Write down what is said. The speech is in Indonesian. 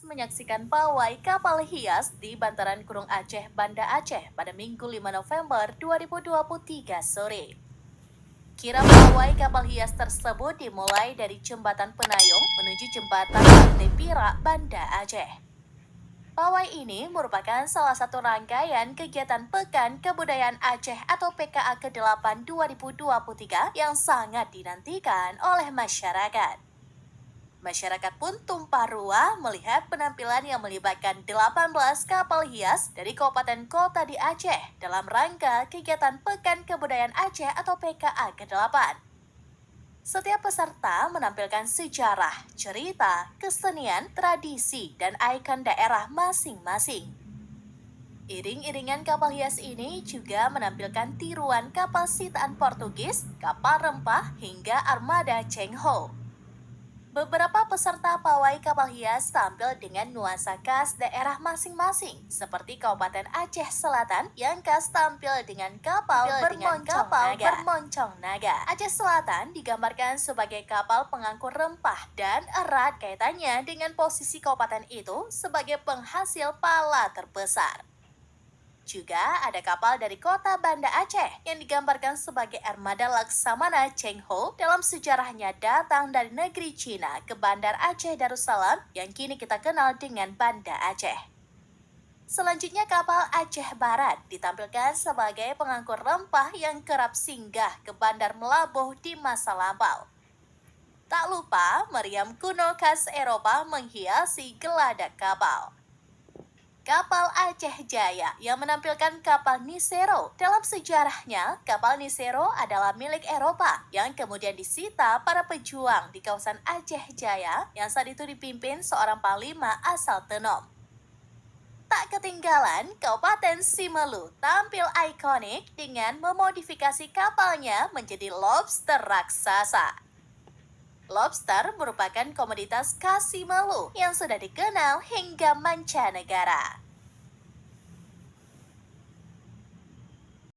menyaksikan pawai kapal hias di Bantaran Kurung Aceh, Banda Aceh pada Minggu 5 November 2023 sore. Kirap pawai kapal hias tersebut dimulai dari Jembatan Penayung menuju Jembatan Pantai Pirak, Banda Aceh. Pawai ini merupakan salah satu rangkaian kegiatan Pekan Kebudayaan Aceh atau PKA ke-8 2023 yang sangat dinantikan oleh masyarakat. Masyarakat pun tumpah ruah melihat penampilan yang melibatkan 18 kapal hias dari kabupaten kota di Aceh dalam rangka kegiatan Pekan Kebudayaan Aceh atau PKA ke-8. Setiap peserta menampilkan sejarah, cerita, kesenian, tradisi, dan ikon daerah masing-masing. Iring-iringan kapal hias ini juga menampilkan tiruan kapal sitaan Portugis, kapal rempah, hingga armada Cheng Ho. Beberapa peserta pawai kapal hias tampil dengan nuansa khas daerah masing-masing, seperti Kabupaten Aceh Selatan yang khas tampil dengan kapal bermoncong naga. Aceh Selatan digambarkan sebagai kapal pengangkut rempah dan erat kaitannya dengan posisi kabupaten itu sebagai penghasil pala terbesar. Juga ada kapal dari kota Banda Aceh yang digambarkan sebagai armada Laksamana Cheng Ho dalam sejarahnya datang dari negeri Cina ke Bandar Aceh Darussalam yang kini kita kenal dengan Banda Aceh. Selanjutnya kapal Aceh Barat ditampilkan sebagai pengangkut rempah yang kerap singgah ke Bandar Melabuh di masa lampau. Tak lupa meriam kuno khas Eropa menghiasi geladak kapal. Kapal Aceh Jaya yang menampilkan kapal Nisero. Dalam sejarahnya, kapal Nisero adalah milik Eropa yang kemudian disita para pejuang di kawasan Aceh Jaya yang saat itu dipimpin seorang panglima asal Tenom. Tak ketinggalan, Kabupaten Simelu tampil ikonik dengan memodifikasi kapalnya menjadi lobster raksasa. Lobster merupakan komoditas khas Simelu yang sudah dikenal hingga mancanegara.